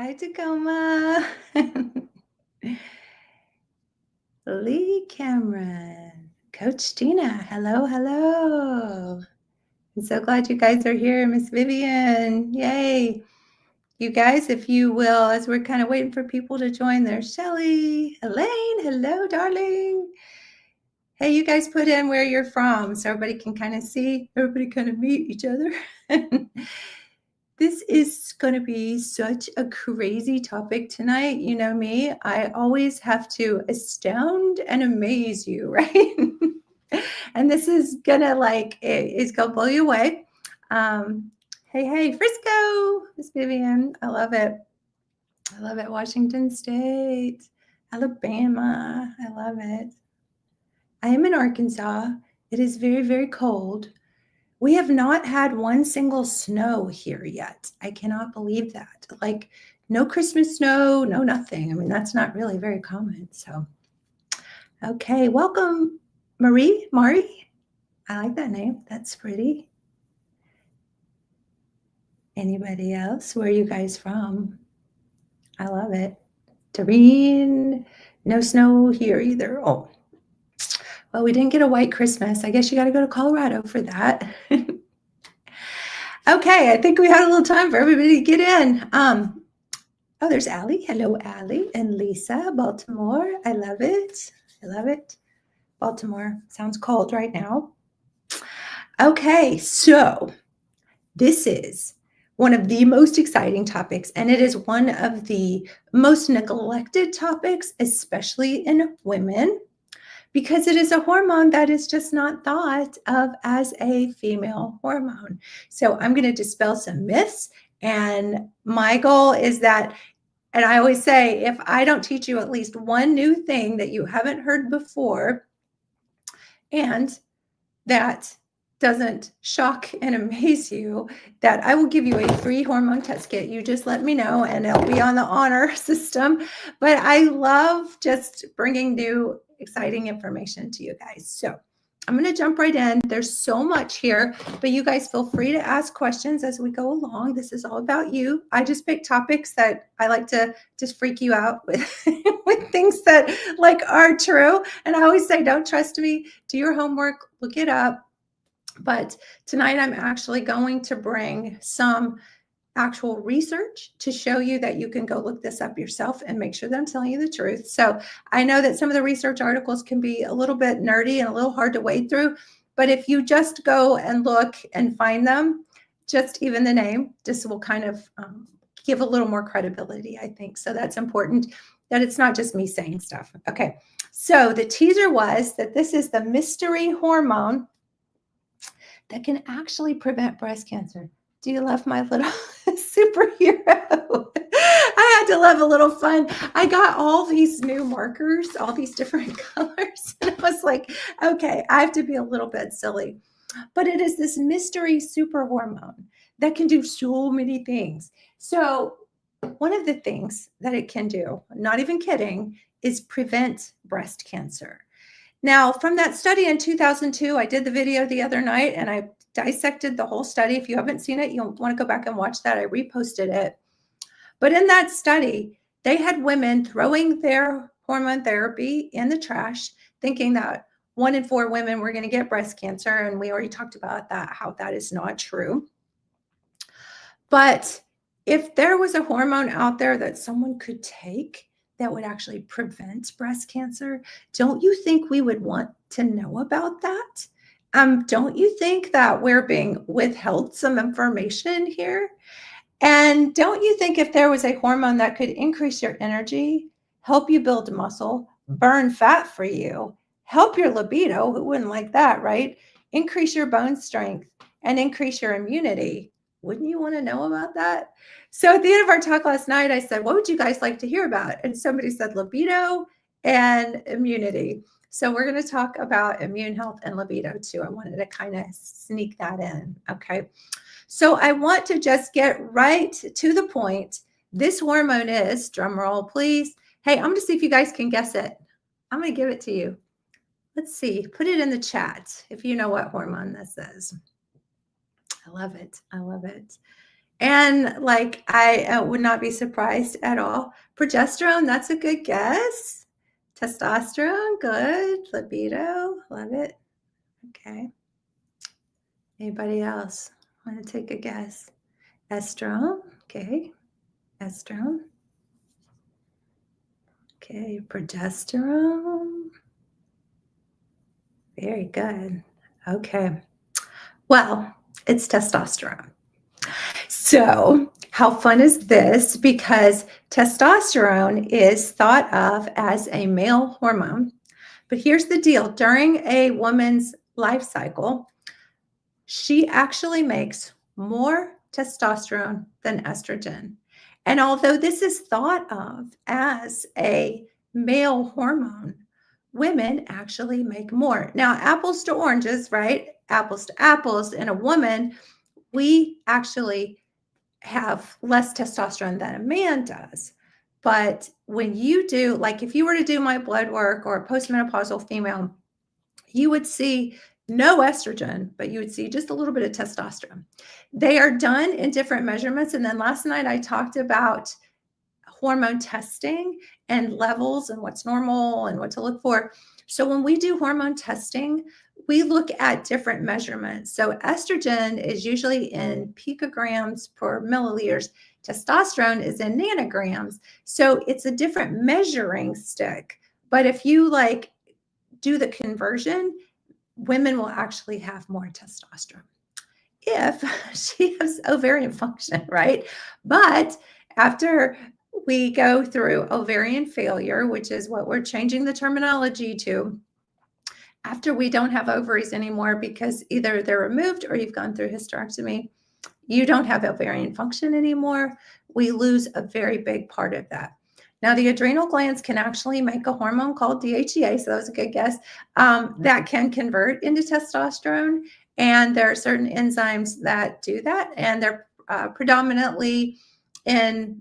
Hi, Tacoma. Lee Cameron. Coach Tina. Hello, hello. I'm so glad you guys are here, Miss Vivian. Yay. You guys, if you will, as we're kind of waiting for people to join, there's Shelly. Elaine. Hello, darling. Hey, you guys put in where you're from so everybody can kind of see, everybody kind of meet each other. This is going to be such a crazy topic tonight. You know me, I always have to astound and amaze you, right? And this is going to it's going to blow you away. Hey, Frisco, Miss Vivian. I love it. I love it. Washington State, Alabama. I love it. I am in Arkansas. It is very, very cold. We have not had one single snow here yet. I cannot believe that. Like, no Christmas snow, no nothing. I mean, that's not really very common. So, okay, welcome, Mari. I like that name. That's pretty. Anybody else? Where are you guys from? I love it. Doreen, no snow here either. Oh, well, we didn't get a white Christmas. I guess you got to go to Colorado for that. Okay, I think we had a little time for everybody to get in. Oh, there's Allie. Hello, Allie and Lisa, Baltimore. I love it. I love it. Baltimore sounds cold right now. Okay, so this is one of the most exciting topics, and it is one of the most neglected topics, especially in women, because it is a hormone that is just not thought of as a female hormone. So I'm going to dispel some myths, and my goal is that, and I always say, if I don't teach you at least one new thing that you haven't heard before, and that doesn't shock and amaze you, that I will give you a free hormone test kit. You just let me know and it'll be on the honor system. But I love just bringing new, exciting information to you guys. So I'm going to jump right in. There's so much here, but you guys feel free to ask questions as we go along. This is all about you. I just pick topics that I like to just freak you out with, with things that are true. And I always say, don't trust me. Do your homework, look it up. But tonight I'm actually going to bring some actual research to show you that you can go look this up yourself and make sure that I'm telling you the truth. So I know that some of the research articles can be a little bit nerdy and a little hard to wade through, but if you just go and look and find them, just even the name just will kind of give a little more credibility, I think. So that's important, that it's not just me saying stuff. Okay, so the teaser was that this is the mystery hormone that can actually prevent breast cancer. Do you love my little superhero? I had to love a little fun. I got all these new markers, all these different colors, and I was like, okay, I have to be a little bit silly. But it is this mystery super hormone that can do so many things. So one of the things that it can do, not even kidding, is prevent breast cancer. Now, from that study in 2002, I did the video the other night and I dissected the whole study. If you haven't seen it, you'll want to go back and watch that. I reposted it. But in that study, they had women throwing their hormone therapy in the trash, thinking that 1 in 4 women were going to get breast cancer. And we already talked about that, how that is not true. But if there was a hormone out there that someone could take that would actually prevent breast cancer, don't you think we would want to know about that? Don't you think that we're being withheld some information here? And don't you think if there was a hormone that could increase your energy, help you build muscle, burn fat for you, help your libido, who wouldn't like that, right? Increase your bone strength and increase your immunity. Wouldn't you want to know about that? So at the end of our talk last night, I said, what would you guys like to hear about? And somebody said libido and immunity. So we're going to talk about immune health and libido too. I wanted to kind of sneak that in. Okay. So I want to just get right to the point. This hormone is, drum roll, please. Hey, I'm going to see if you guys can guess it. I'm going to give it to you. Let's see. Put it in the chat if you know what hormone this is. I love it. I love it. And like, I would not be surprised at all. Progesterone, that's a good guess. Testosterone, good. Libido, love it. Okay. Anybody else want to take a guess? Estrone, okay. Estrone. Okay, progesterone. Very good. Okay. Well, it's testosterone. So, how fun is this? Because testosterone is thought of as a male hormone. But here's the deal, during a woman's life cycle, she actually makes more testosterone than estrogen. And although this is thought of as a male hormone, women actually make more. Now, apples to oranges, right? Apples to apples. In a woman, we actually have less testosterone than a man does. But when you do, like if you were to do my blood work or a postmenopausal female, you would see no estrogen, but you would see just a little bit of testosterone. They are done in different measurements. And then last night I talked about hormone testing and levels and what's normal and what to look for. So when we do hormone testing, we look at different measurements. So estrogen is usually in picograms per milliliters. Testosterone is in nanograms. So it's a different measuring stick. But if you like do the conversion, women will actually have more testosterone if she has ovarian function, right? But after we go through ovarian failure, which is what we're changing the terminology to, after we don't have ovaries anymore because either they're removed or you've gone through hysterectomy, you don't have ovarian function anymore. We lose a very big part of that. Now, the adrenal glands can actually make a hormone called DHEA, so that was a good guess, that can convert into testosterone. And there are certain enzymes that do that, and they're predominantly in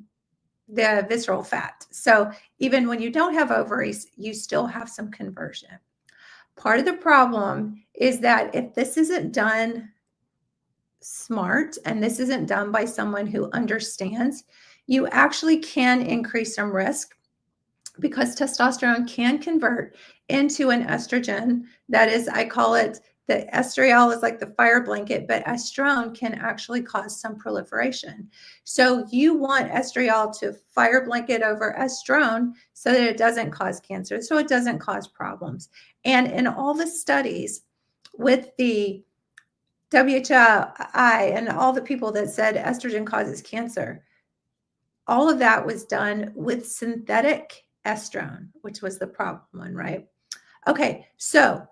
the visceral fat. So even when you don't have ovaries, you still have some conversion. Part of the problem is that if this isn't done smart and this isn't done by someone who understands, you actually can increase some risk because testosterone can convert into an estrogen that is, I call it, the estriol is like the fire blanket, but estrone can actually cause some proliferation. So you want estriol to fire blanket over estrone so that it doesn't cause cancer, so it doesn't cause problems. And in all the studies with the WHI and all the people that said estrogen causes cancer, all of that was done with synthetic estrone, which was the problem one, right? Okay, so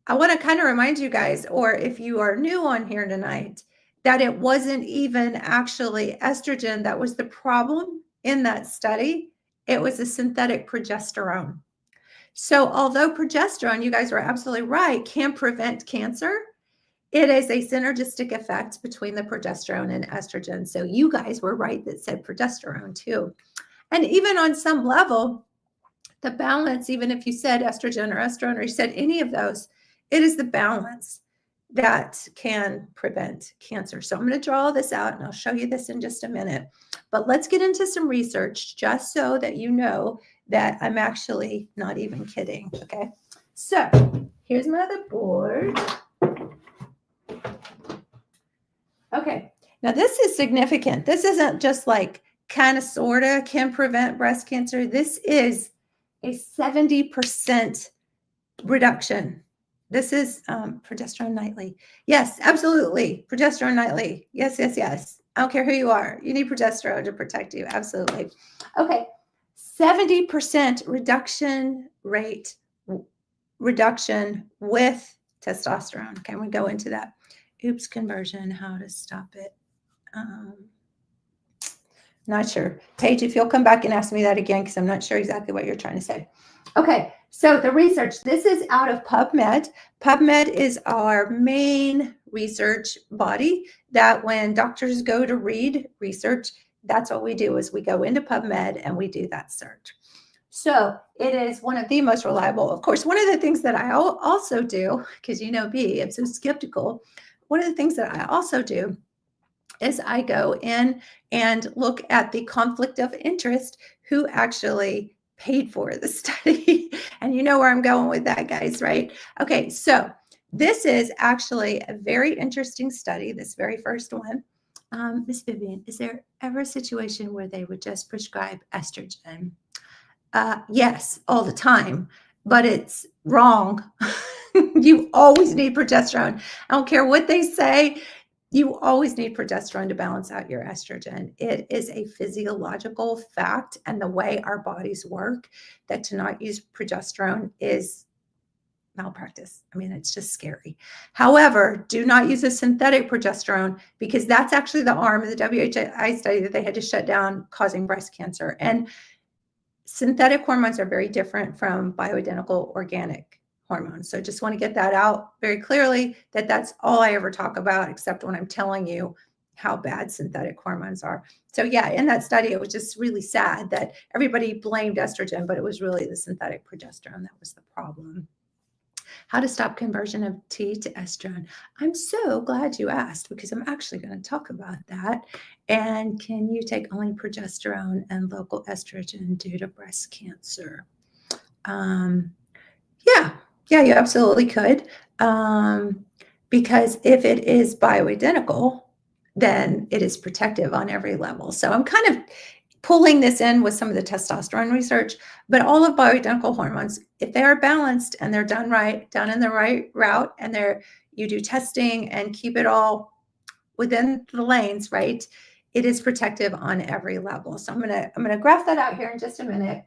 I want to kind of remind you guys, or if you are new on here tonight, that it wasn't even actually estrogen that was the problem in that study. It was a synthetic progesterone. So although progesterone, you guys were absolutely right, can prevent cancer, it is a synergistic effect between the progesterone and estrogen. So you guys were right that said progesterone too. And even on some level, the balance, even if you said estrogen or estrone, or you said any of those, it is the balance that can prevent cancer. So I'm going to draw this out and I'll show you this in just a minute. But let's get into some research just so that you know that I'm actually not even kidding. Okay. So here's my other board. Okay. Now this is significant. This isn't just like kind of sort of can prevent breast cancer. This is a 70% reduction. This is progesterone nightly. Yes, absolutely. Progesterone nightly. Yes, yes, yes. I don't care who you are. You need progesterone to protect you. Absolutely. Okay. 70% reduction rate reduction with testosterone. Okay, we go into that. Oops, conversion, how to stop it. Not sure. Paige, if you'll come back and ask me that again, because I'm not sure exactly what you're trying to say. Okay, so the research, this is out of PubMed. PubMed is our main research body that when doctors go to read research, that's what we do is we go into PubMed and we do that search. So it is one of the most reliable. Of course, one of the things that I also do, because you know me, I'm so skeptical. One of the things that I also do is I go in and look at the conflict of interest, who actually paid for the study. And you know where I'm going with that, guys, right? Okay, so this is actually a very interesting study, this very first one. Miss Vivian, is there ever a situation where they would just prescribe estrogen? Yes, all the time, but it's wrong. You always need progesterone. I don't care what they say. You always need progesterone to balance out your estrogen. It is a physiological fact and the way our bodies work that to not use progesterone is malpractice. I mean, it's just scary. However, do not use a synthetic progesterone because that's actually the arm of the WHI study that they had to shut down, causing breast cancer. And synthetic hormones are very different from bioidentical organic hormones. So just want to get that out very clearly, that that's all I ever talk about, except when I'm telling you how bad synthetic hormones are. So yeah, in that study, it was just really sad that everybody blamed estrogen, but it was really the synthetic progesterone that was the problem. How to stop conversion of T to estrogen. I'm so glad you asked because I'm actually going to talk about that. And can you take only progesterone and local estrogen due to breast cancer? Yeah, you absolutely could. Because if it is bioidentical, then it is protective on every level. So I'm kind of pulling this in with some of the testosterone research, but all of bioidentical hormones, if they are balanced and they're done right, done in the right route, and you do testing and keep it all within the lanes, right? It is protective on every level. So I'm gonna graph that out here in just a minute.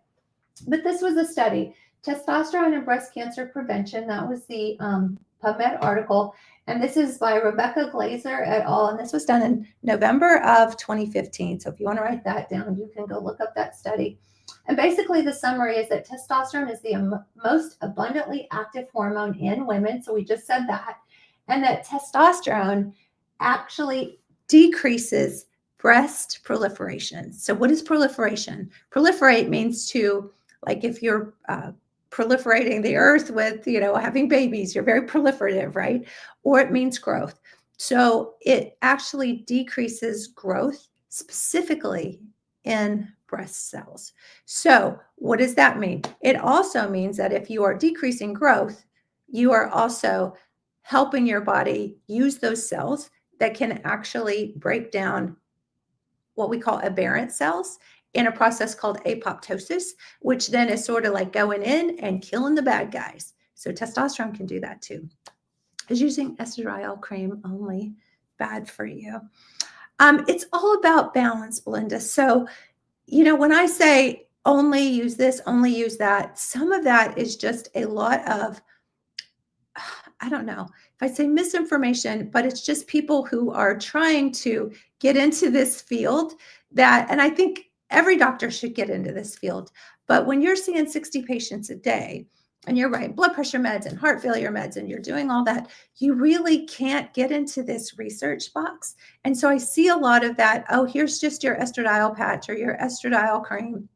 But this was a study, testosterone and breast cancer prevention. That was the PubMed article. And this is by Rebecca Glazer et al. And this was done in November of 2015. So if you want to write that down, you can go look up that study. And basically the summary is that testosterone is the most abundantly active hormone in women. So we just said that. And that testosterone actually decreases breast proliferation. So what is proliferation? Proliferate means to, like if you're proliferating the earth with, having babies, you're very proliferative, right? Or it means growth. So it actually decreases growth specifically in breast cells. So what does that mean? It also means that if you are decreasing growth, you are also helping your body use those cells that can actually break down what we call aberrant cells in a process called apoptosis, which then is sort of like going in and killing the bad guys. So testosterone can do that too. Is using estradiol cream only bad for you? It's all about balance, Belinda. So, when I say only use this, only use that, some of that is just a lot of, I don't know if I say misinformation, but it's just people who are trying to get into this field and I think every doctor should get into this field. But when you're seeing 60 patients a day and you're writing blood pressure meds and heart failure meds and you're doing all that, you really can't get into this research box. And so I see a lot of that. Oh, here's just your estradiol patch or your estradiol cream.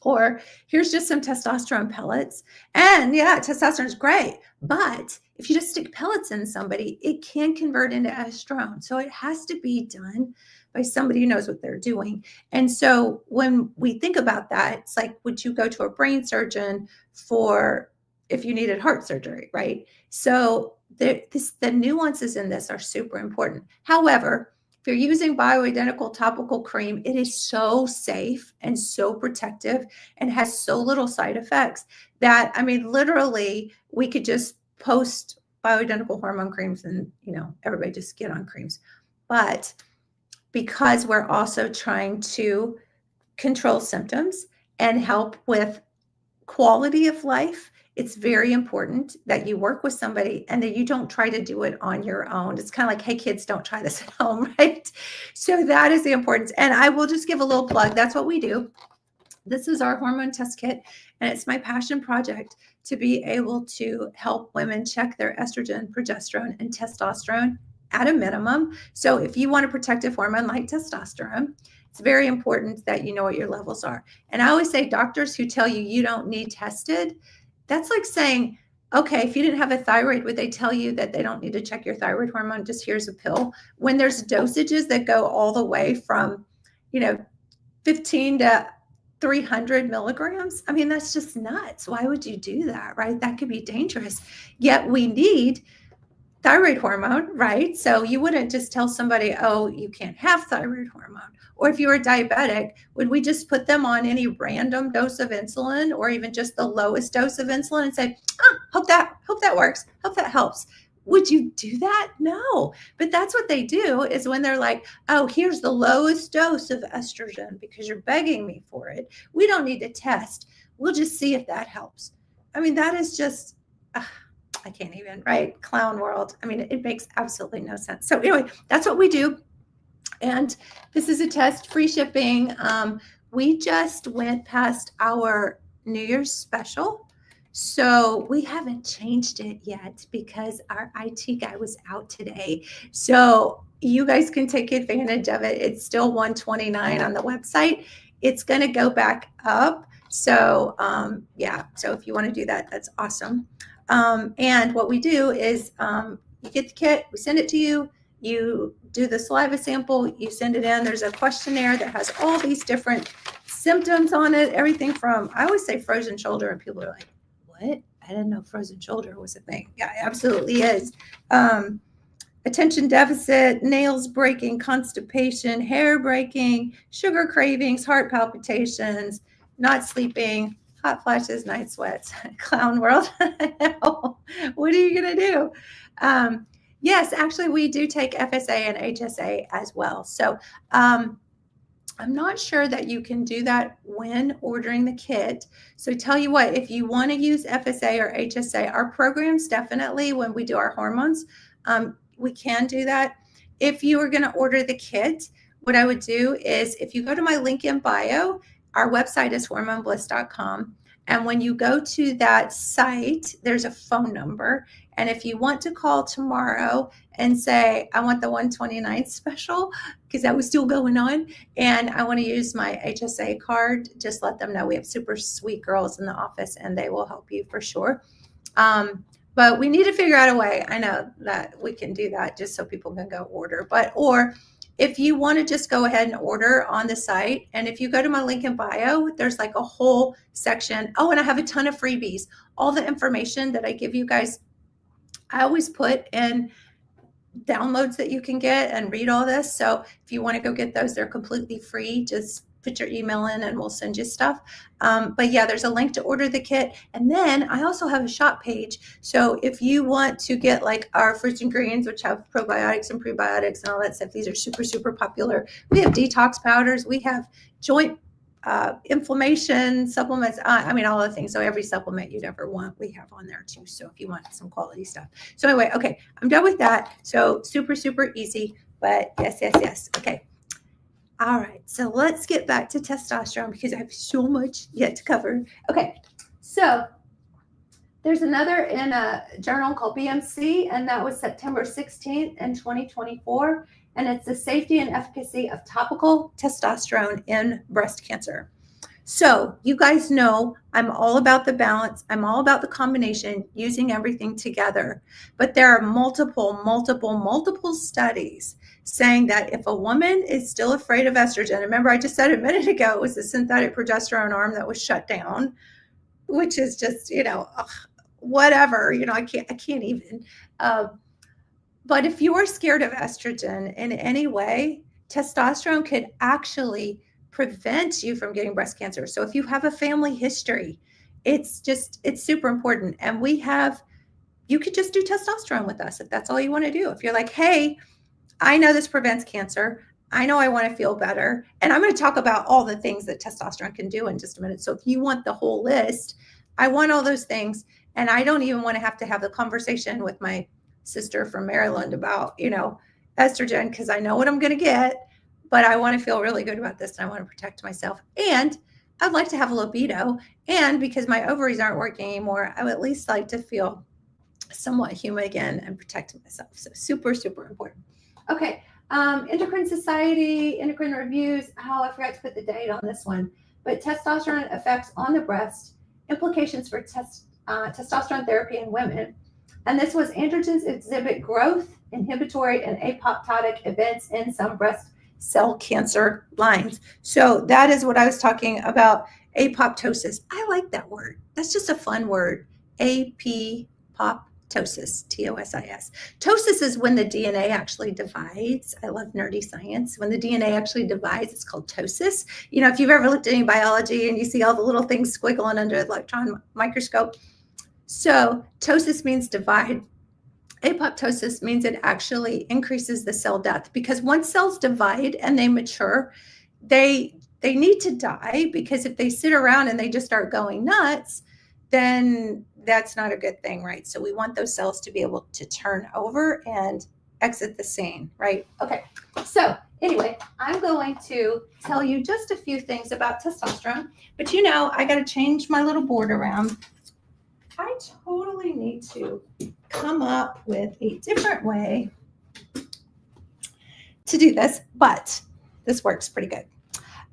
Or here's just some testosterone pellets. And yeah, testosterone is great. But if you just stick pellets in somebody, it can convert into estrone. So it has to be done by somebody who knows what they're doing. And so when we think about that, it's like, would you go to a brain surgeon if you needed heart surgery, right? So the nuances in this are super important. However, if you're using bioidentical topical cream, it is so safe and so protective and has so little side effects that, literally we could just post bioidentical hormone creams and, everybody just get on creams. But because we're also trying to control symptoms and help with quality of life, it's very important that you work with somebody and that you don't try to do it on your own. It's kind of like, hey, kids, don't try this at home, right? So that is the importance. And I will just give a little plug. That's what we do. This is our hormone test kit, and it's my passion project to be able to help women check their estrogen, progesterone, and testosterone at a minimum. So if you want a protective hormone like testosterone, it's very important that you know what your levels are. And I always say doctors who tell you you don't need tested, that's like saying, Okay, if you didn't have a thyroid, would they tell you that they don't need to check your thyroid hormone? Just here's a pill. When there's dosages that go all the way from, 15 to 300 milligrams. I mean, that's just nuts. Why would you do that, right? That could be dangerous. Yet we need thyroid hormone, right? So you wouldn't just tell somebody, oh, you can't have thyroid hormone. Or if you were diabetic, would we just put them on any random dose of insulin or even just the lowest dose of insulin and say, hope that works, hope that helps? Would you do that? No. But that's what they do is when they're like, oh, here's the lowest dose of estrogen because you're begging me for it. We don't need to test. We'll just see if that helps. I mean, that is just, I can't even, right? Clown world. I mean, it makes absolutely no sense. So anyway, that's what we do. And this is a test, free shipping. We just went past our New Year's special. So we haven't changed it yet because our IT guy was out today. So you guys can take advantage of it. It's still $129 on the website. It's going to go back up. So yeah, so if you want to do that, that's awesome. And what we do is you get the kit, we send it to you, you do the saliva sample, you send it in. There's a questionnaire that has all these different symptoms on it, everything from, I always say frozen shoulder, and people are like, what? I didn't know frozen shoulder was a thing. Yeah, it absolutely is. Attention deficit, nails breaking, constipation, hair breaking, sugar cravings, heart palpitations, not sleeping, hot flashes, night sweats, clown world. What are you going to do? Yes, actually, we do take FSA and HSA as well. So I'm not sure that you can do that when ordering the kit. So tell you what, if you want to use FSA or HSA, our programs definitely, when we do our hormones, we can do that. If you are going to order the kit, what I would do is if you go to my link in bio, our website is hormonebliss.com. And when you go to that site, there's a phone number. And if you want to call tomorrow and say, I want the 129 special, because that was still going on, and I want to use my HSA card, just let them know. We have super sweet girls in the office, and they will help you for sure. But we need to figure out a way. I know that we can do that just so people can go order. Or if you want to just go ahead and order on the site, and if you go to my link in bio, there's like a whole section. Oh, and I have a ton of freebies. All the information that I give you guys, I always put in downloads that you can get and read all this. So if you want to go get those, they're completely free. Just put your email in and we'll send you stuff. But yeah, there's a link to order the kit. And then I also have a shop page. So if you want to get like our fruits and greens, which have probiotics and prebiotics and all that stuff, these are super, super popular. We have detox powders. We have joint inflammation supplements. I mean, all the things. So every supplement you'd ever want, we have on there too. So if you want some quality stuff. So anyway, okay, I'm done with that. So super, super easy, but yes. Okay. All right. So let's get back to testosterone because I have so much yet to cover. Okay. So there's another in a journal called BMC, and that was September 16th in 2024. And it's the safety and efficacy of topical testosterone in breast cancer. So you guys know I'm all about the balance. I'm all about the combination, using everything together. But there are multiple studies saying that if a woman is still afraid of estrogen, remember I just said a minute ago, it was the synthetic progesterone arm that was shut down, which is just, whatever, I can't even. But if you're scared of estrogen in any way, testosterone could actually prevent you from getting breast cancer. So if you have a family history, it's super important. And you could just do testosterone with us if that's all you want to do. If you're like, hey, I know this prevents cancer. I know I want to feel better. And I'm going to talk about all the things that testosterone can do in just a minute. So if you want the whole list, I want all those things. And I don't even want to have the conversation with my sister from Maryland about, estrogen, because I know what I'm going to get, but I want to feel really good about this and I want to protect myself. And I'd like to have a libido. And because my ovaries aren't working anymore, I would at least like to feel somewhat human again and protect myself. So super, super important. Okay. Endocrine Society, endocrine reviews. I forgot to put the date on this one, but testosterone effects on the breast, implications for testosterone therapy in women. And this was androgens exhibit growth, inhibitory, and apoptotic events in some breast cell cancer lines. So that is what I was talking about, apoptosis. I like that word. That's just a fun word. Apoptosis, Tosis. Tosis is when the DNA actually divides. I love nerdy science. When the DNA actually divides, it's called tosis. You know, if you've ever looked at any biology and you see all the little things squiggling under the electron microscope. So tosis means divide. Apoptosis means it actually increases the cell death, because once cells divide and they mature, they need to die, because if they sit around and they just start going nuts, then that's not a good thing, right? So we want those cells to be able to turn over and exit the scene, right? Okay, so anyway, I'm going to tell you just a few things about testosterone, but you know, I got to change my little board around. I totally need to come up with a different way to do this, but this works pretty good.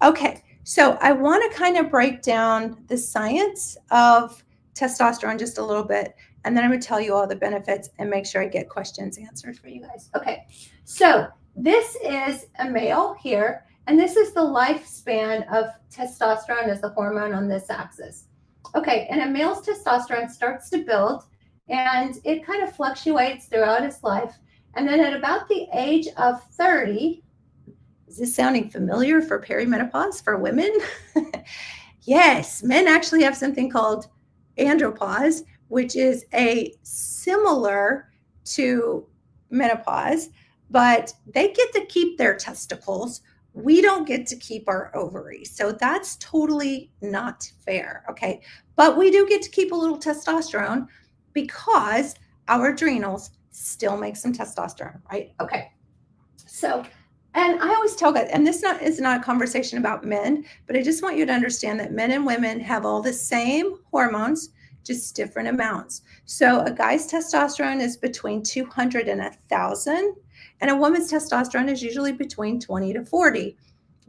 Okay, so I want to kind of break down the science of testosterone just a little bit, and then I'm going to tell you all the benefits and make sure I get questions answered for you guys. Okay, so this is a male here, and this is the lifespan of testosterone as the hormone on this axis. Okay, and a male's testosterone starts to build, and it kind of fluctuates throughout his life. And then at about the age of 30, is this sounding familiar for perimenopause for women? Yes, men actually have something called andropause, which is a similar to menopause, but they get to keep their testicles. We don't get to keep our ovaries. So that's totally not fair. Okay. But we do get to keep a little testosterone because our adrenals still make some testosterone, right? Okay. So, and I always tell guys, and this is not a conversation about men, but I just want you to understand that men and women have all the same hormones, just different amounts. So a guy's testosterone is between 200 and 1,000. And a woman's testosterone is usually between 20 to 40.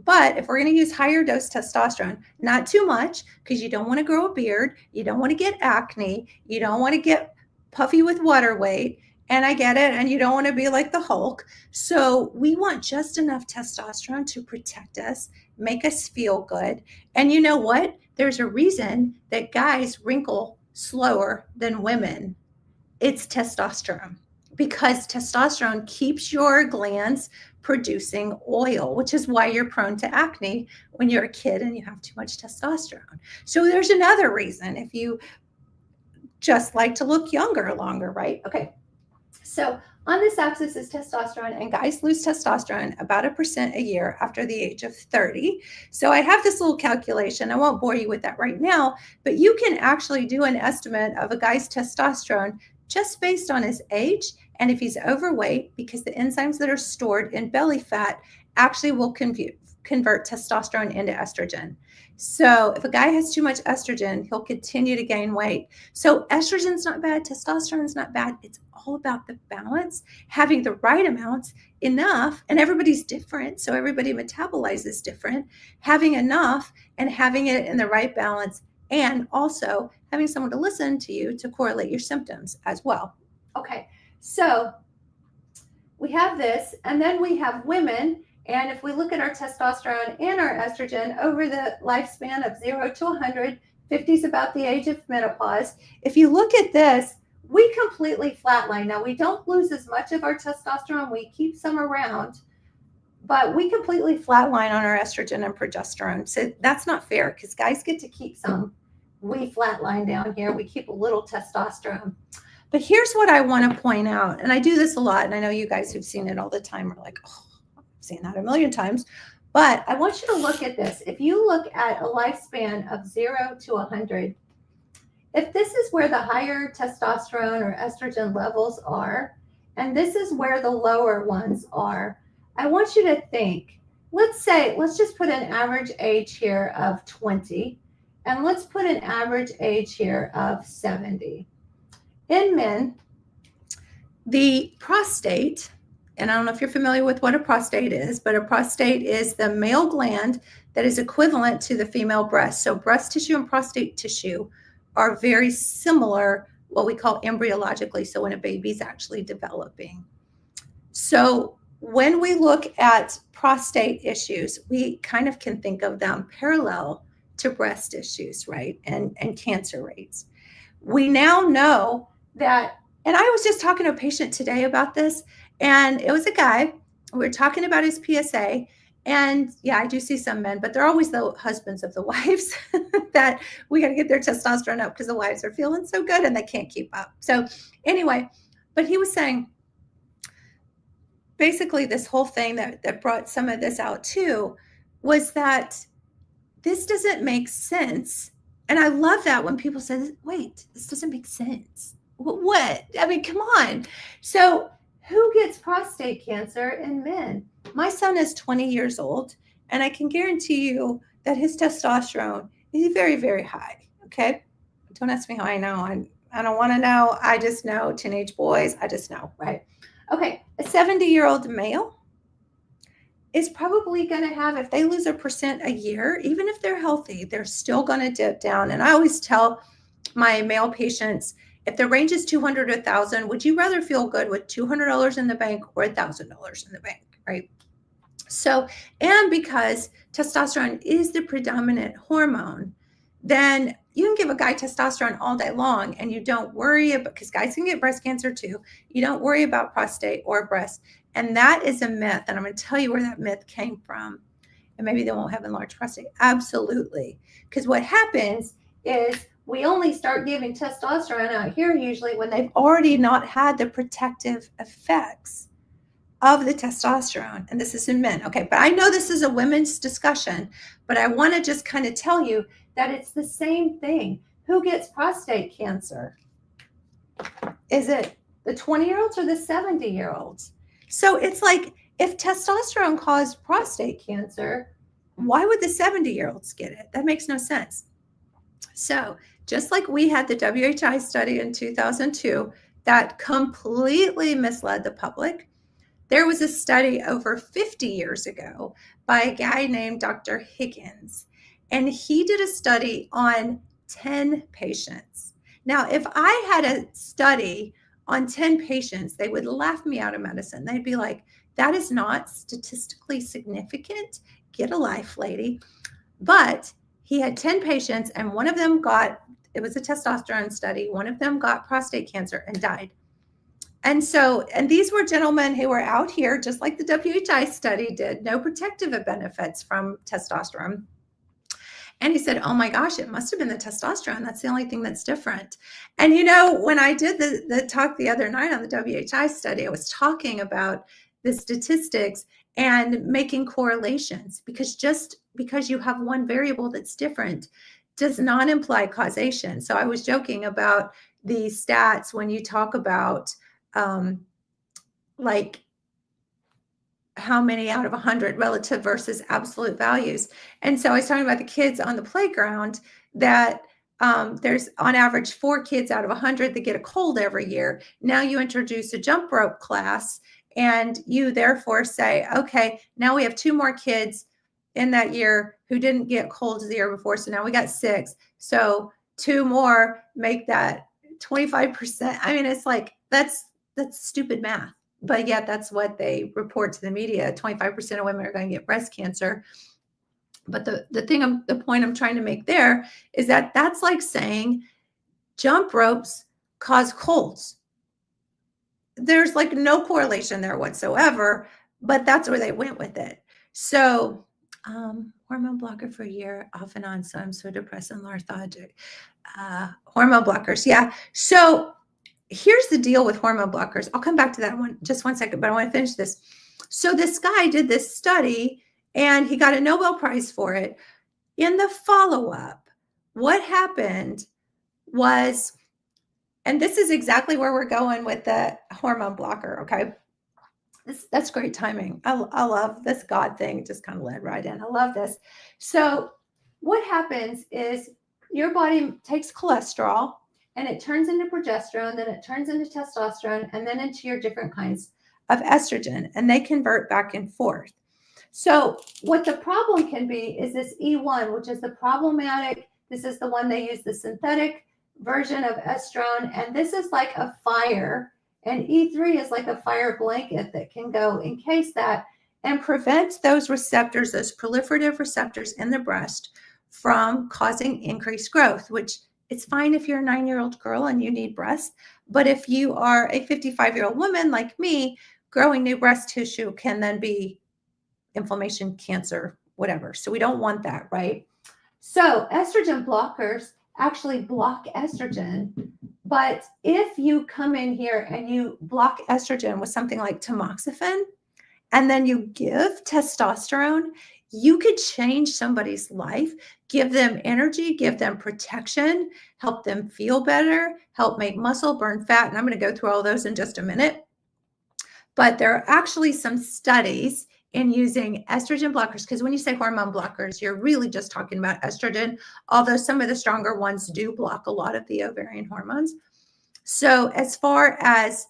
But if we're going to use higher dose testosterone, not too much, because you don't want to grow a beard, you don't want to get acne, you don't want to get puffy with water weight, and I get it, and you don't want to be like the Hulk. So we want just enough testosterone to protect us, make us feel good. And you know what? There's a reason that guys wrinkle slower than women. It's testosterone. Because testosterone keeps your glands producing oil, which is why you're prone to acne when you're a kid and you have too much testosterone. So there's another reason if you just like to look younger longer, right? Okay. So on this axis is testosterone, and guys lose testosterone about 1% a year after the age of 30. So I have this little calculation. I won't bore you with that right now, but you can actually do an estimate of a guy's testosterone just based on his age, and if he's overweight, because the enzymes that are stored in belly fat actually will convert testosterone into estrogen. So if a guy has too much estrogen, he'll continue to gain weight. So estrogen's not bad, testosterone's not bad. It's all about the balance, having the right amounts, enough, and everybody's different, so everybody metabolizes different, having enough and having it in the right balance, and also having someone to listen to you to correlate your symptoms as well. Okay, so we have this, and then we have women, and if we look at our testosterone and our estrogen over the lifespan of 0 to 100, 50 is about the age of menopause. If you look at this, we completely flatline. Now, we don't lose as much of our testosterone, we keep some around, but we completely flatline on our estrogen and progesterone. So that's not fair, because guys get to keep some. We flatline down here. We keep a little testosterone. But here's what I want to point out, and I do this a lot, and I know you guys who've seen it all the time are like, oh, I've seen that a million times. But I want you to look at this. If you look at a lifespan of 0 to 100, if this is where the higher testosterone or estrogen levels are, and this is where the lower ones are, I want you to think, let's just put an average age here of 20, and let's put an average age here of 70. In men, the prostate, and I don't know if you're familiar with what a prostate is, but a prostate is the male gland that is equivalent to the female breast. So breast tissue and prostate tissue are very similar, what we call embryologically, so when a baby's actually developing. So when we look at prostate issues, we kind of can think of them parallel to breast issues, right? And cancer rates. We now know that, and I was just talking to a patient today about this, and it was a guy. We were talking about his PSA. And yeah, I do see some men, but they're always the husbands of the wives that we got to get their testosterone up because the wives are feeling so good and they can't keep up. So, anyway, but he was saying, basically this whole thing that brought some of this out too was that this doesn't make sense. And I love that when people say, wait, this doesn't make sense. What? I mean, come on. So who gets prostate cancer in men? My son is 20 years old, and I can guarantee you that his testosterone is very, very high. Okay. Don't ask me how I know. I don't want to know. I just know teenage boys. I just know, right? Okay. A 70-year-old male is probably going to have, if they lose 1% a year, even if they're healthy, they're still going to dip down. And I always tell my male patients, if the range is 200 to 1,000, would you rather feel good with $200 in the bank or $1,000 in the bank, right? So, and because testosterone is the predominant hormone, then you can give a guy testosterone all day long and you don't worry about, because guys can get breast cancer too. You don't worry about prostate or breast. And that is a myth. And I'm going to tell you where that myth came from. And maybe they won't have enlarged prostate. Absolutely. Because what happens is we only start giving testosterone out here usually when they've already not had the protective effects of the testosterone. And this is in men. Okay. But I know this is a women's discussion, but I want to just kind of tell you that it's the same thing. Who gets prostate cancer? Is it the 20-year-olds or the 70-year-olds? So it's like, if testosterone caused prostate cancer, why would the 70-year-olds get it? That makes no sense. So just like we had the WHI study in 2002 that completely misled the public, there was a study over 50 years ago by a guy named Dr. Higgins, and he did a study on 10 patients. Now, if I had a study on 10 patients, they would laugh me out of medicine. They'd be like, that is not statistically significant. Get a life, lady. But he had 10 patients, and one of them it was a testosterone study. One of them got prostate cancer and died. And these were gentlemen who were out here, just like the WHI study did, no protective benefits from testosterone. And he said, oh my gosh, it must have been the testosterone. That's the only thing that's different. And when I did the talk the other night on the WHI study, I was talking about the statistics and making correlations, because just because you have one variable that's different does not imply causation. So I was joking about the stats when you talk about like how many out of 100 relative versus absolute values. And so I was talking about the kids on the playground that there's on average 4 kids out of 100 that get a cold every year. Now you introduce a jump rope class and you therefore say, okay, now we have 2 more kids in that year who didn't get colds the year before. So now we got 6. So 2 more make that 25%. I mean, it's like, that's stupid math. But yet that's what they report to the media. 25% of women are going to get breast cancer. But the point I'm trying to make there is that that's like saying jump ropes cause colds. There's like no correlation there whatsoever, but that's where they went with it. So hormone blocker for a year off and on. So I'm so depressed and lethargic. Hormone blockers. Yeah. So here's the deal with hormone blockers. I'll come back to that one just one second, but I want to finish this. So this guy did this study and he got a Nobel Prize for it. In the follow-up, what happened was, and this is exactly where we're going with the hormone blocker, okay? That's great timing. I love this God thing. It just kind of led right in. I love this. So what happens is your body takes cholesterol and it turns into progesterone, then it turns into testosterone, and then into your different kinds of estrogen, and they convert back and forth. So what the problem can be is this E1, which is the problematic. This is the one they use the synthetic version of estrone, and this is like a fire, and E3 is like a fire blanket that can go encase that and prevent those receptors, those proliferative receptors in the breast from causing increased growth, which it's fine if you're a 9-year-old girl and you need breasts, but if you are a 55-year-old woman like me, growing new breast tissue can then be inflammation, cancer, whatever. So we don't want that, right? So estrogen blockers actually block estrogen. But if you come in here and you block estrogen with something like tamoxifen, and then you give testosterone, you could change somebody's life, give them energy, give them protection, help them feel better, help make muscle, burn fat. And I'm going to go through all those in just a minute. But there are actually some studies in using estrogen blockers, because when you say hormone blockers, you're really just talking about estrogen, although some of the stronger ones do block a lot of the ovarian hormones. So as far as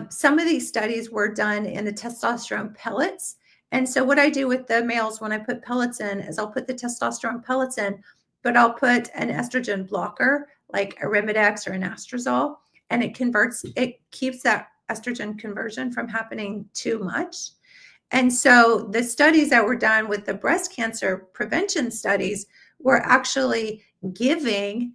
some of these studies were done in the testosterone pellets. And so what I do with the males when I put pellets in is I'll put the testosterone pellets in, but I'll put an estrogen blocker like Arimidex or an anastrozole, and it keeps that estrogen conversion from happening too much. And so the studies that were done with the breast cancer prevention studies were actually giving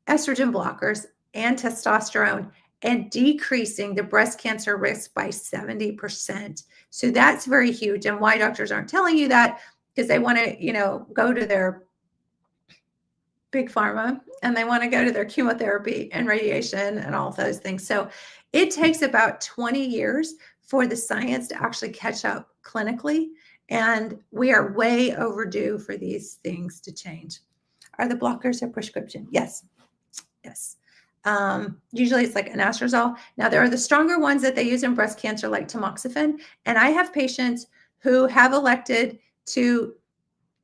estrogen blockers and testosterone and decreasing the breast cancer risk by 70%. So that's very huge. And why doctors aren't telling you that, because they want to, go to their big pharma and they want to go to their chemotherapy and radiation and all of those things. So it takes about 20 years for the science to actually catch up clinically. And we are way overdue for these things to change. Are the blockers a prescription? Yes. Yes. Usually it's like anastrozole. Now there are the stronger ones that they use in breast cancer, like tamoxifen. And I have patients who have elected to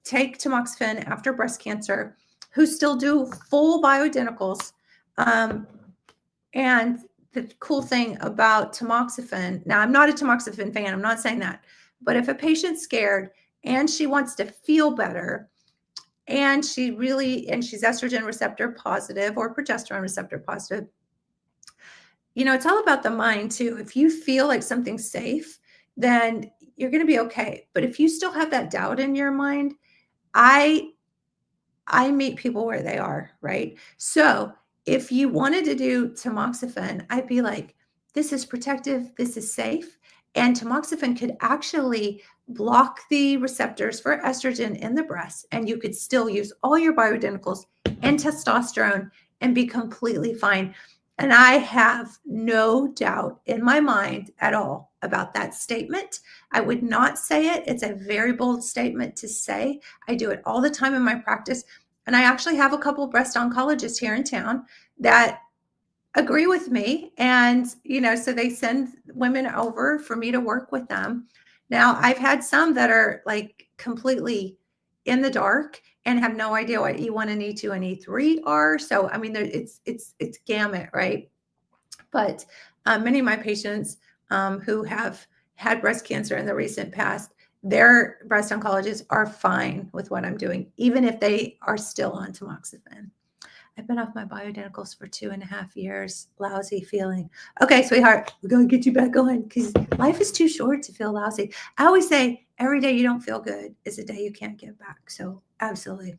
take tamoxifen after breast cancer, who still do full bioidenticals. And the cool thing about tamoxifen, now I'm not a tamoxifen fan, I'm not saying that, but if a patient's scared and she wants to feel better, and she's estrogen receptor positive or progesterone receptor positive, it's all about the mind too. If you feel like something's safe, then you're going to be okay. But if you still have that doubt in your mind, I meet people where they are, right? So if you wanted to do tamoxifen, I'd be like, this is protective, this is safe. And tamoxifen could actually block the receptors for estrogen in the breast, and you could still use all your bioidenticals and testosterone and be completely fine. And I have no doubt in my mind at all about that statement. I would not say it. It's a very bold statement to say. I do it all the time in my practice. And I actually have a couple of breast oncologists here in town that agree with me. And, so they send women over for me to work with them. Now, I've had some that are like completely in the dark and have no idea what E1 and E2 and E3 are. So, I mean, it's gamut, right? But many of my patients who have had breast cancer in the recent past, their breast oncologists are fine with what I'm doing, even if they are still on tamoxifen. I've been off my bioidenticals for 2.5 years. Lousy feeling. Okay, sweetheart, we're going to get you back on because life is too short to feel lousy. I always say every day you don't feel good is a day you can't get back. So absolutely.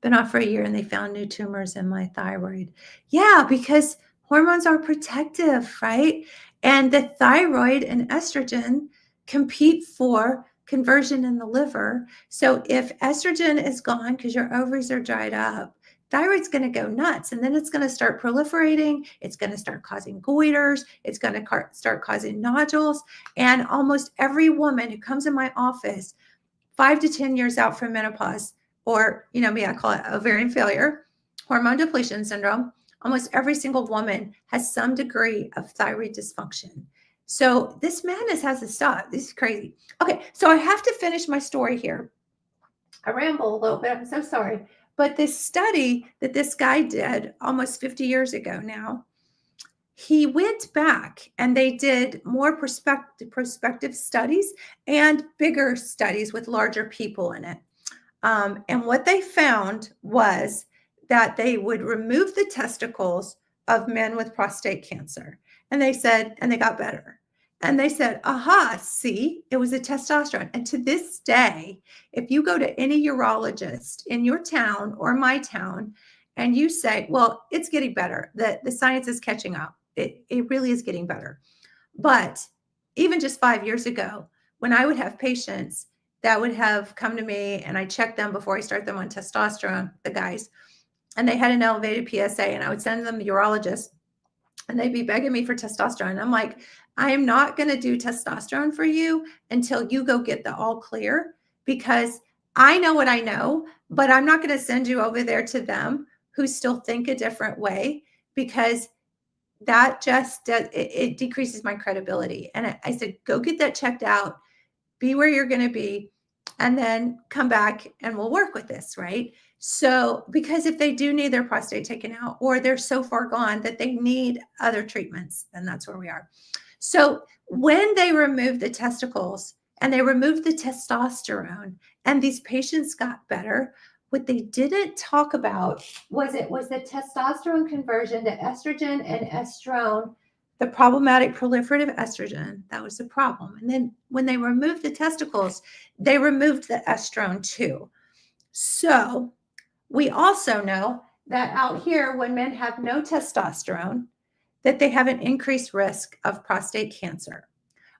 Been off for a year and they found new tumors in my thyroid. Yeah, because hormones are protective, right? And the thyroid and estrogen compete for conversion in the liver. So if estrogen is gone because your ovaries are dried up, thyroid's going to go nuts, and then it's going to start proliferating. It's going to start causing goiters. It's going to start causing nodules. And almost every woman who comes in my office 5 to 10 years out from menopause, or, me, I call it ovarian failure, hormone depletion syndrome, almost every single woman has some degree of thyroid dysfunction. So this madness has to stop. This is crazy. Okay, so I have to finish my story here. I ramble a little bit. I'm so sorry. But this study that this guy did almost 50 years ago now, he went back and they did more prospective studies and bigger studies with larger people in it. And what they found was that they would remove the testicles of men with prostate cancer. And they said, and they got better. And they said, aha, see, it was a testosterone. And to this day, if you go to any urologist in your town or my town, and you say, well, it's getting better, the science is catching up. It really is getting better. But even just 5 years ago, when I would have patients that would have come to me and I checked them before I start them on testosterone, the guys, and they had an elevated PSA, and I would send them to the urologist, and they'd be begging me for testosterone. I'm like, I am not going to do testosterone for you until you go get the all clear, because I know what I know, but I'm not going to send you over there to them who still think a different way, because that just does, it decreases my credibility. And I said, go get that checked out, be where you're going to be, and then come back and we'll work with this, right? So, because if they do need their prostate taken out, or they're so far gone that they need other treatments, then that's where we are. So when they removed the testicles and they removed the testosterone and these patients got better, what they didn't talk about was the testosterone conversion to estrogen and estrone, the problematic proliferative estrogen. That was the problem. And then when they removed the testicles, they removed the estrone too. So we also know that out here, when men have no testosterone, that they have an increased risk of prostate cancer.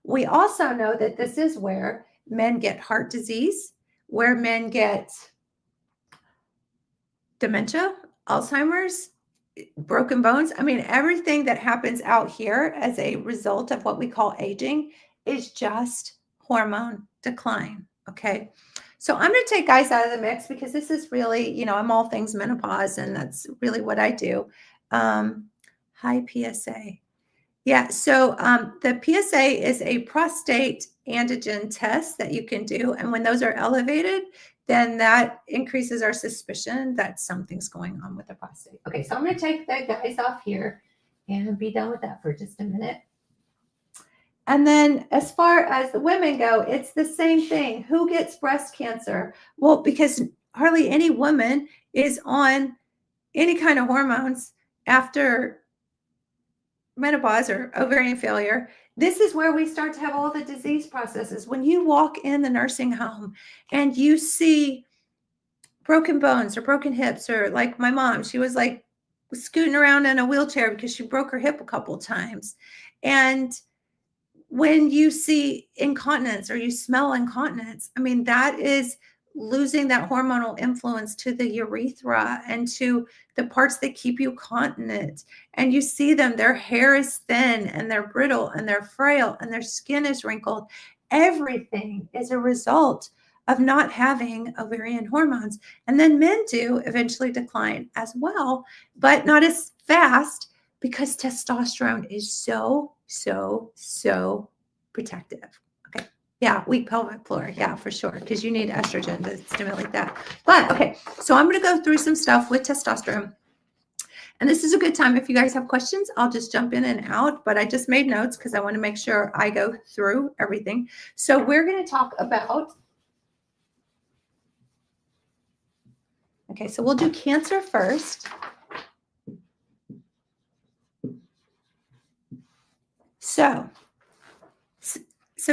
We also know that this is where men get heart disease, where men get dementia, Alzheimer's, broken bones. I mean, everything that happens out here as a result of what we call aging is just hormone decline. Okay. So I'm going to take guys out of the mix, because this is really, I'm all things menopause, and that's really what I do. High PSA. Yeah. So the PSA is a prostate antigen test that you can do. And when those are elevated, then that increases our suspicion that something's going on with the prostate. Okay, so I'm going to take the guys off here and be done with that for just a minute. And then as far as the women go, it's the same thing. Who gets breast cancer? Well, because hardly any woman is on any kind of hormones after menopause or ovarian failure. This is where we start to have all the disease processes. When you walk in the nursing home and you see broken bones or broken hips, or like my mom, she was like scooting around in a wheelchair because she broke her hip a couple of times. And when you see incontinence or you smell incontinence, I mean, that is losing that hormonal influence to the urethra and to the parts that keep you continent. And you see them, their hair is thin and they're brittle and they're frail and their skin is wrinkled. Everything is a result of not having ovarian hormones. And then men do eventually decline as well, but not as fast, because testosterone is so protective. Okay. Yeah, weak pelvic floor. Yeah, for sure. Because you need estrogen to stimulate that. But okay, so I'm going to go through some stuff with testosterone. And this is a good time. If you guys have questions, I'll just jump in and out. But I just made notes because I want to make sure I go through everything. So we're going to talk about, okay, so we'll do cancer first. So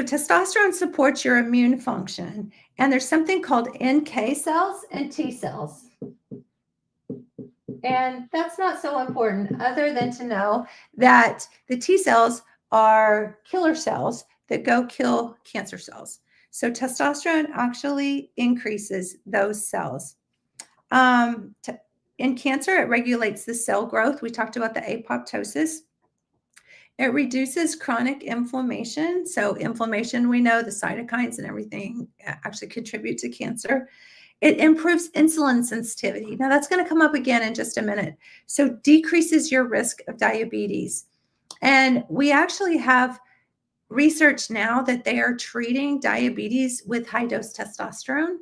testosterone supports your immune function, and there's something called NK cells and T cells. And that's not so important, other than to know that the T cells are killer cells that go kill cancer cells. So testosterone actually increases those cells. In cancer, it regulates the cell growth. We talked about the apoptosis. It reduces chronic inflammation. So inflammation, we know the cytokines and everything actually contribute to cancer. It improves insulin sensitivity. Now that's going to come up again in just a minute. So decreases your risk of diabetes. And we actually have research now that they are treating diabetes with high dose testosterone.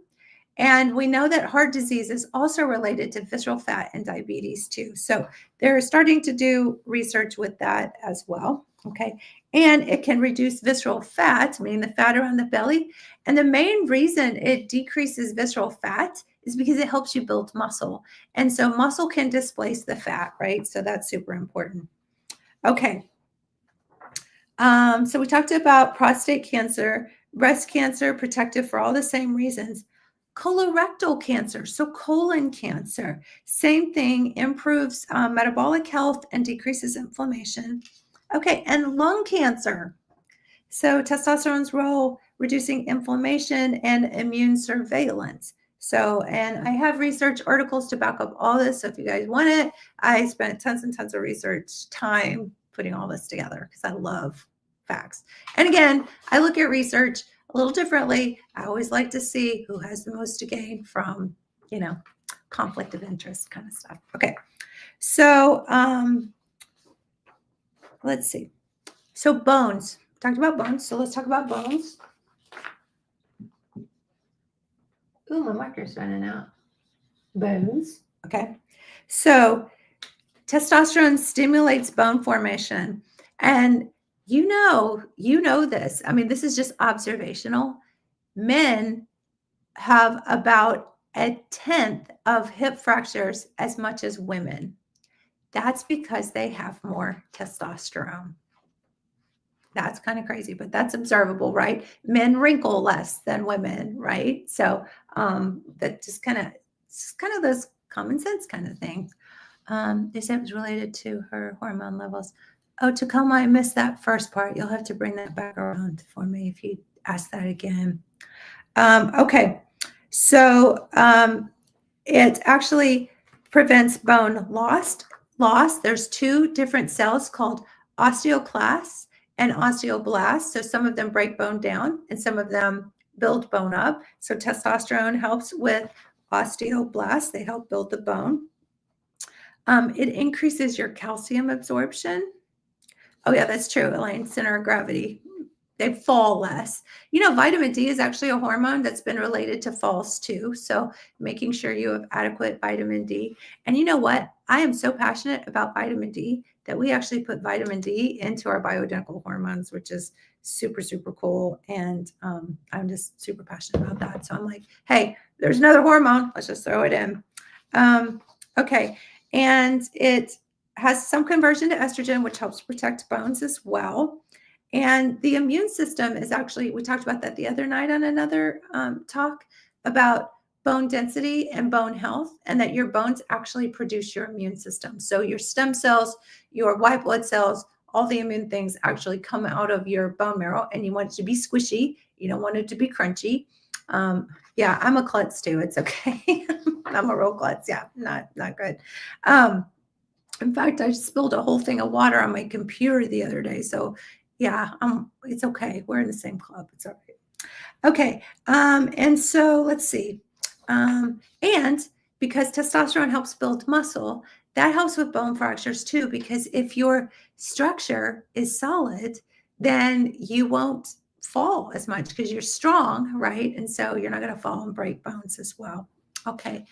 And we know that heart disease is also related to visceral fat and diabetes too. So they're starting to do research with that as well. Okay. And it can reduce visceral fat, meaning the fat around the belly. And the main reason it decreases visceral fat is because it helps you build muscle. And so muscle can displace the fat, right? So that's super important. Okay. So we talked about prostate cancer, breast cancer, protective for all the same reasons. Colorectal cancer, so colon cancer, same thing, improves metabolic health and decreases inflammation. Okay, and lung cancer. So testosterone's role reducing inflammation and immune surveillance. So, and I have research articles to back up all this. So if you guys want it, I spent tons and tons of research time putting all this together because I love facts. And again, I look at research a little differently. I always like to see who has the most to gain from, conflict of interest kind of stuff. Okay. So let's see. So bones. Talked about bones. So let's talk about bones. Ooh, my marker's running out. Bones. Okay. So testosterone stimulates bone formation. And you know this. I mean, this is just observational. Men have about 1/10 of hip fractures as much as women. That's because they have more testosterone. That's kind of crazy, but that's observable, right? Men wrinkle less than women, right? So that just kind of those common sense kind of things. They said it was related to her hormone levels. Oh, Tacoma, I missed that first part. You'll have to bring that back around for me if you ask that again. Okay, so it actually prevents bone loss. There's two different cells called osteoclasts and osteoblasts. So some of them break bone down and some of them build bone up. So testosterone helps with osteoblasts. They help build the bone. It increases your calcium absorption. Oh yeah, that's true, Elaine. Center of gravity. They fall less. Vitamin D is actually a hormone that's been related to falls too. So making sure you have adequate vitamin D. And you know what? I am so passionate about vitamin D that we actually put vitamin D into our bioidentical hormones, which is super, super cool. And I'm just super passionate about that. So I'm like, hey, there's another hormone. Let's just throw it in. Okay. And it has some conversion to estrogen, which helps protect bones as well. And the immune system is actually, we talked about that the other night on another talk about bone density and bone health, and that your bones actually produce your immune system. So your stem cells, your white blood cells, all the immune things actually come out of your bone marrow, and you want it to be squishy. You don't want it to be crunchy. Yeah, I'm a klutz too. It's okay. I'm a real klutz. Yeah, not good. In fact, I spilled a whole thing of water on my computer the other day. So yeah, it's okay. We're in the same club. It's all right. Okay. And so let's see. And because testosterone helps build muscle, that helps with bone fractures too, because if your structure is solid, then you won't fall as much because you're strong, right? And so you're not going to fall and break bones as well. Okay.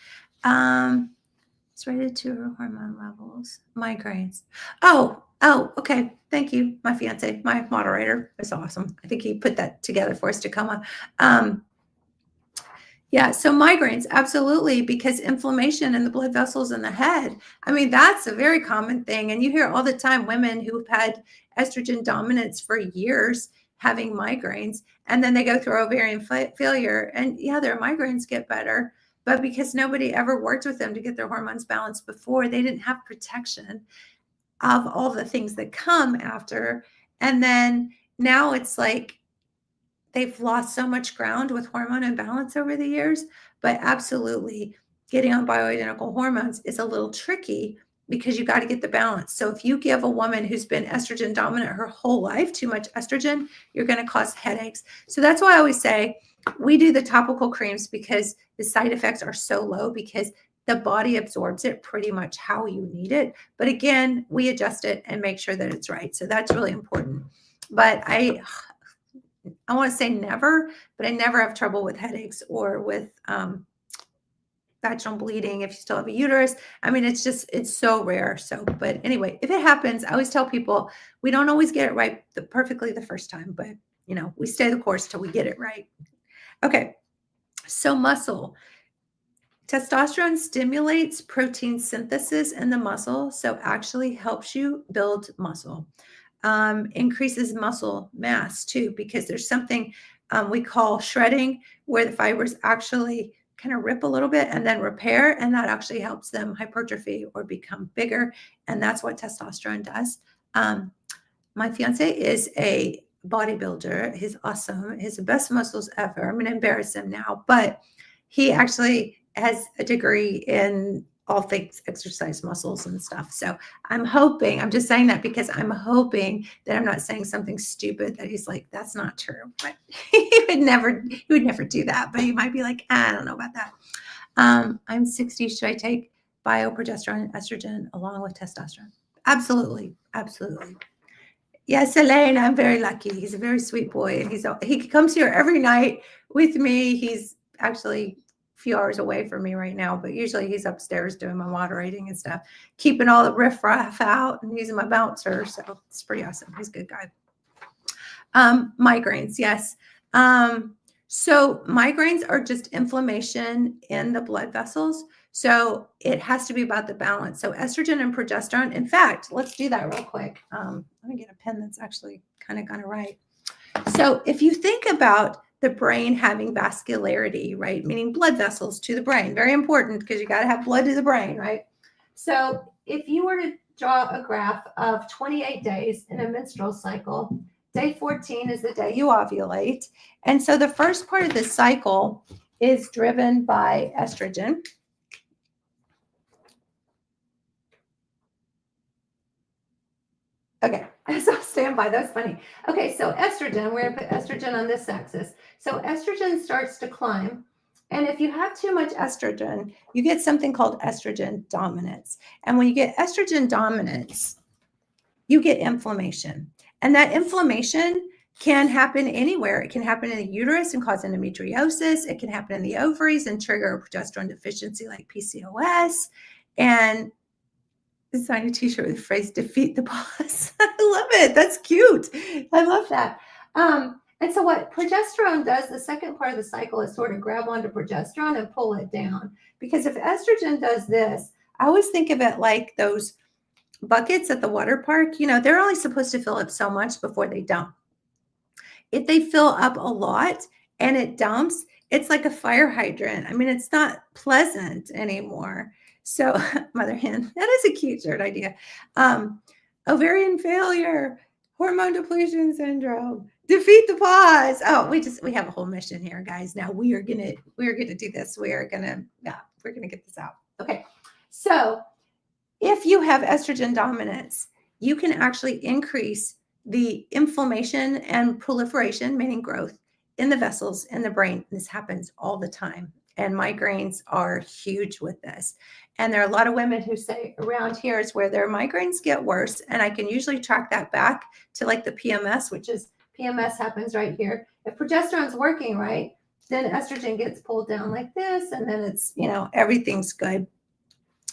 It's related to her hormone levels, migraines. Oh, okay. Thank you, my fiance, my moderator. It's awesome. I think he put that together for us, Tacoma. Yeah, so migraines, absolutely, because inflammation in the blood vessels in the head. I mean, that's a very common thing. And you hear all the time women who've had estrogen dominance for years having migraines, and then they go through ovarian failure. And yeah, their migraines get better. But because nobody ever worked with them to get their hormones balanced before, they didn't have protection of all the things that come after. And then now it's like they've lost so much ground with hormone imbalance over the years. But absolutely, getting on bioidentical hormones is a little tricky because you got to get the balance. So if you give a woman who's been estrogen dominant her whole life too much estrogen, you're going to cause headaches. So that's why I always say we do the topical creams because the side effects are so low because the body absorbs it pretty much how you need it. But again, we adjust it and make sure that it's right. So that's really important. But I want to say never, but I never have trouble with headaches or with vaginal bleeding, if you still have a uterus. I mean, it's so rare. So, but anyway, if it happens, I always tell people we don't always get it right perfectly the first time, but we stay the course till we get it right. Okay. So muscle. Testosterone stimulates protein synthesis in the muscle, so actually helps you build muscle. Increases muscle mass too, because there's something we call shredding, where the fibers actually kind of rip a little bit and then repair, and that actually helps them hypertrophy or become bigger. And that's what testosterone does. My fiance is a bodybuilder. He's awesome. He has the best muscles ever. I'm going to embarrass him now, but he actually has a degree in all things exercise muscles and stuff. So I'm just saying that because I'm hoping that I'm not saying something stupid that he's like, that's not true. But he would never do that. But he might be like, I don't know about that. I'm 60. Should I take bioprogesterone and estrogen along with testosterone? Absolutely. Absolutely. Yes, Elaine, I'm very lucky. He's a very sweet boy, and he comes here every night with me. He's actually a few hours away from me right now, but usually he's upstairs doing my moderating and stuff, keeping all the riffraff out and using my bouncer. So it's pretty awesome. He's a good guy. Migraines, yes. So migraines are just inflammation in the blood vessels. So it has to be about the balance. So estrogen and progesterone. In fact, let's do that real quick. Let me get a pen that's actually kind of going to write. So if you think about the brain having vascularity, right, meaning blood vessels to the brain, very important because you got to have blood to the brain, right? So if you were to draw a graph of 28 days in a menstrual cycle, day 14 is the day you ovulate. And so the first part of the cycle is driven by estrogen. Okay, so stand by. That's funny. Okay, so estrogen, we're going to put estrogen on this axis. So estrogen starts to climb. And if you have too much estrogen, you get something called estrogen dominance. And when you get estrogen dominance, you get inflammation. And that inflammation can happen anywhere. It can happen in the uterus and cause endometriosis. It can happen in the ovaries and trigger a progesterone deficiency like PCOS. And design a t-shirt with the phrase "defeat the boss." I love it. That's cute. I love that. And so what progesterone does, the second part of the cycle, is sort of grab onto progesterone and pull it down. Because if estrogen does this, I always think of it like those buckets at the water park. They're only supposed to fill up so much before they dump. If they fill up a lot and it dumps, it's like a fire hydrant. I mean, it's not pleasant anymore. So, Mother Hen, that is a cute shirt idea. Ovarian failure, hormone depletion syndrome, defeat the pause. Oh, we have a whole mission here, guys. Now we're gonna do this. We're gonna get this out. Okay, so if you have estrogen dominance, you can actually increase the inflammation and proliferation, meaning growth, in the vessels in the brain. This happens all the time. And migraines are huge with this. And there are a lot of women who say around here is where their migraines get worse. And I can usually track that back to like the PMS, which is PMS happens right here. If progesterone's working right, then estrogen gets pulled down like this. And then it's, everything's good.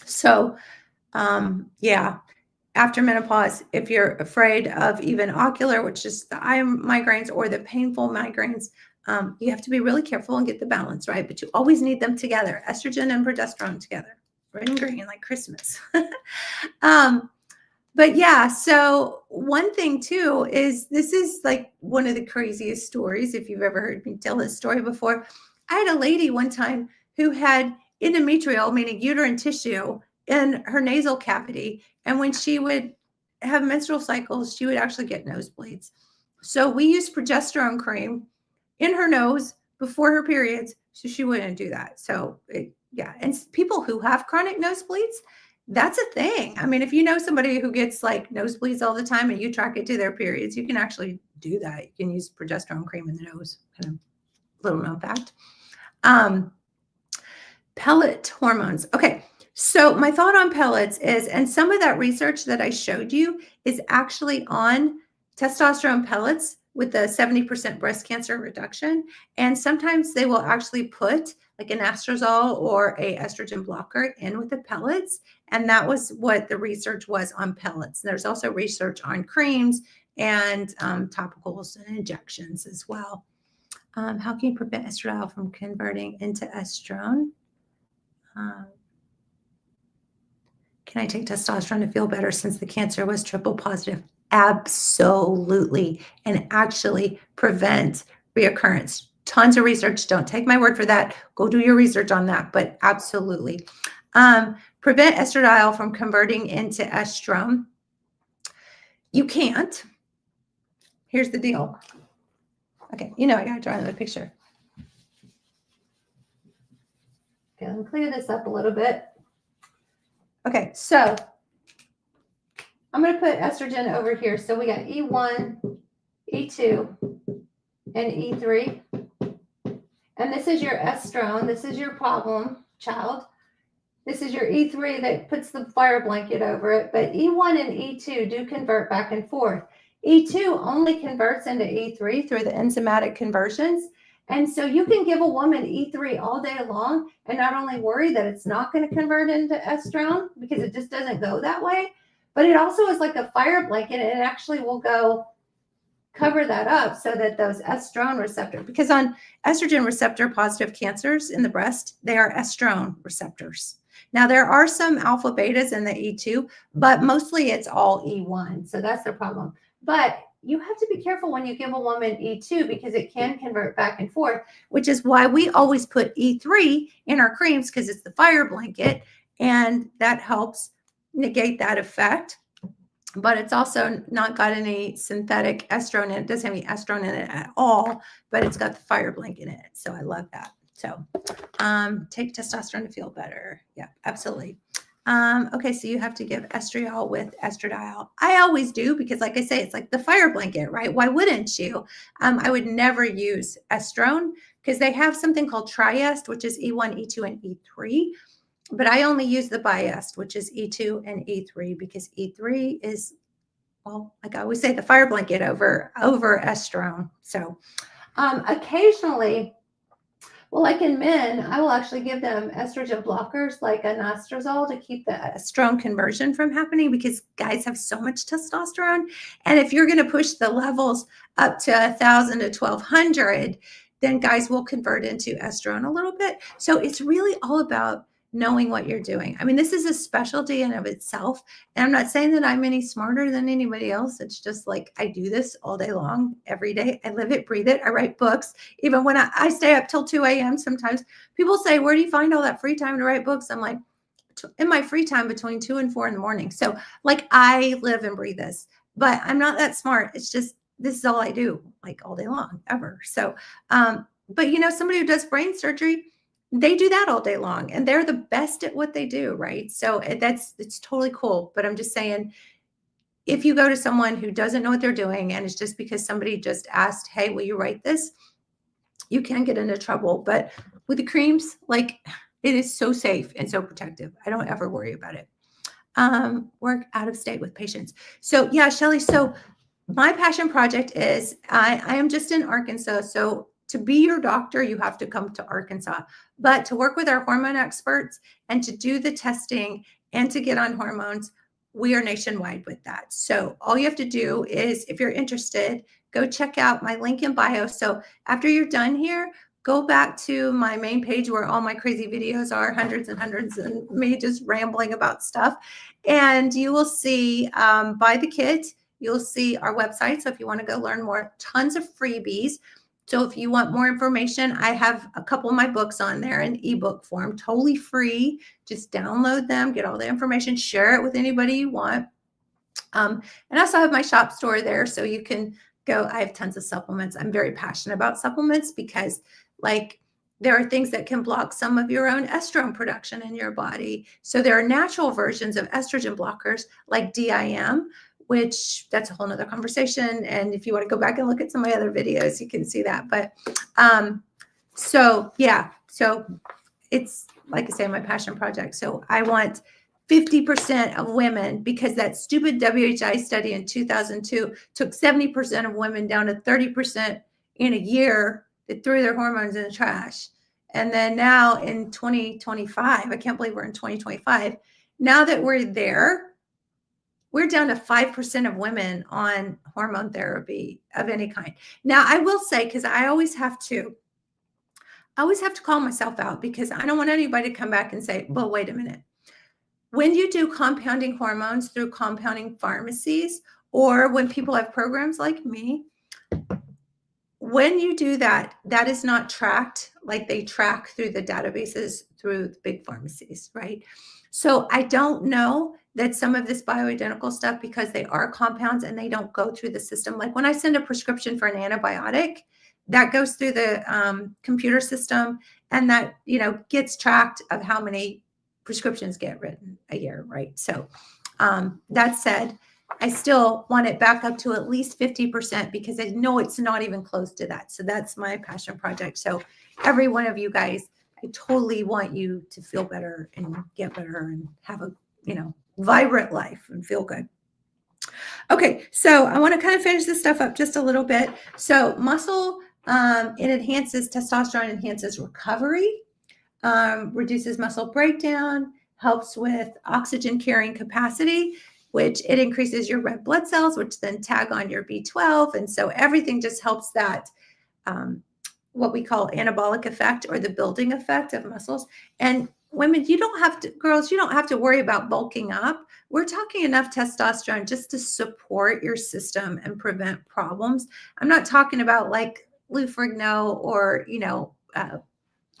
So, yeah. After menopause, if you're afraid of even ocular, which is the eye migraines or the painful migraines, you have to be really careful and get the balance right. But you always need them together, estrogen and progesterone together, red and green, like Christmas. But yeah, so one thing too is this is like one of the craziest stories. If you've ever heard me tell this story before, I had a lady one time who had endometrial, meaning uterine tissue, in her nasal cavity. And when she would have menstrual cycles, she would actually get nosebleeds. So we used progesterone cream in her nose before her periods, so she wouldn't do that. So yeah, and people who have chronic nosebleeds, that's a thing. I mean, if you know somebody who gets like nosebleeds all the time and you track it to their periods, you can actually do that. You can use progesterone cream in the nose. Kind of little known fact. Pellet hormones. Okay. So my thought on pellets is, and some of that research that I showed you is actually on testosterone pellets with the 70% breast cancer reduction. And sometimes they will actually put like an anastrozole or a estrogen blocker in with the pellets. And that was what the research was on pellets. There's also research on creams and topicals and injections as well. How can you prevent estradiol from converting into estrone? Can I take testosterone to feel better since the cancer was triple positive? Absolutely. And actually prevent reoccurrence. Tons of research. Don't take my word for that. Go do your research on that, but absolutely. Prevent estradiol from converting into estrone. You can't. Here's the deal. Okay, I got to draw another picture. Okay, let me clear this up a little bit. Okay, so I'm going to put estrogen over here. So we got E1, E2, and E3. And this is your estrone. This is your problem child. This is your E3 that puts the fire blanket over it. But E1 and E2 do convert back and forth. E2 only converts into E3 through the enzymatic conversions. And so you can give a woman E3 all day long and not only worry that it's not going to convert into estrone because it just doesn't go that way, but it also is like a fire blanket and it actually will go cover that up so that those estrone receptor, because on estrogen receptor positive cancers in the breast, they are estrone receptors. Now there are some alpha betas in the E2, but mostly it's all E1. So that's the problem. But you have to be careful when you give a woman E2 because it can convert back and forth, which is why we always put E3 in our creams because it's the fire blanket and that helps negate that effect. But it's also not got any synthetic estrone in it. It doesn't have any estrone in it at all, but it's got the fire blanket in it. So I love that. So take testosterone to feel better. Yeah, absolutely. Okay, so you have to give estriol with estradiol. I always do because, like I say, it's like the fire blanket, right? Why wouldn't you? I would never use estrone because they have something called triest, which is E1, E2, and E3. But I only use the biest, which is E2 and E3, because E3 is, well, like I always say, the fire blanket over estrone. So occasionally, well, like in men, I will actually give them estrogen blockers like a anastrozole to keep the estrone conversion from happening because guys have so much testosterone. And if you're going to push the levels up to 1,000 to 1,200, then guys will convert into estrone a little bit. So it's really all about knowing what you're doing. I mean, this is a specialty in of itself. And I'm not saying that I'm any smarter than anybody else. It's just like I do this all day long, every day. I live it, breathe it. I write books. Even when I stay up till 2 a.m. sometimes. People say, where do you find all that free time to write books? I'm like, in my free time between 2 and 4 in the morning. So like I live and breathe this, but I'm not that smart. It's just, this is all I do, like all day long, ever. So, but somebody who does brain surgery, they do that all day long and they're the best at what they do, right? So it's totally cool. But I'm just saying, if you go to someone who doesn't know what they're doing and it's just because somebody just asked, hey, will you write this? You can get into trouble. But with the creams, like it is so safe and so protective. I don't ever worry about it. Work out of state with patients. So yeah, Shelly. So my passion project is I am just in Arkansas. So to be your doctor, you have to come to Arkansas. But to work with our hormone experts and to do the testing and to get on hormones, we are nationwide with that. So all you have to do is, if you're interested, go check out my link in bio. So after you're done here, go back to my main page where all my crazy videos are, hundreds and hundreds, and me just rambling about stuff. And you will see buy the kit. You'll see our website. So if you want to go learn more, tons of freebies. So if you want more information, I have a couple of my books on there in ebook form, totally free. Just download them, get all the information, share it with anybody you want. And I also have my shop store there, so you can go. I have tons of supplements. I'm very passionate about supplements because like there are things that can block some of your own estrone production in your body. So there are natural versions of estrogen blockers like DIM, which that's a whole nother conversation. And if you want to go back and look at some of my other videos, you can see that. But so yeah, so it's like I say, my passion project. So I want 50% of women, because that stupid WHI study in 2002 took 70% of women down to 30% in a year that threw their hormones in the trash. And then now in 2025, I can't believe we're in 2025. Now that we're there, we're down to 5% of women on hormone therapy of any kind. Now, I will say, because I always have to call myself out, because I don't want anybody to come back and say, well, wait a minute. When you do compounding hormones through compounding pharmacies, or when people have programs like me, when you do that, that is not tracked like they track through the databases through the big pharmacies, right? So I don't know that some of this bioidentical stuff, because they are compounds and they don't go through the system. Like when I send a prescription for an antibiotic, that goes through the computer system, and that, gets tracked of how many prescriptions get written a year, right? So that said, I still want it back up to at least 50%, because I know it's not even close to that. So that's my passion project. So every one of you guys, I totally want you to feel better and get better and have a, vibrant life and feel good. Okay, so I want to kind of finish this stuff up just a little bit. So muscle, it enhances testosterone, enhances recovery, reduces muscle breakdown, helps with oxygen carrying capacity, which it increases your red blood cells, which then tag on your B12. And so everything just helps that, what we call anabolic effect, or the building effect of muscles. And women, girls, you don't have to worry about bulking up. We're talking enough testosterone just to support your system and prevent problems. I'm not talking about like Lou Ferrigno or,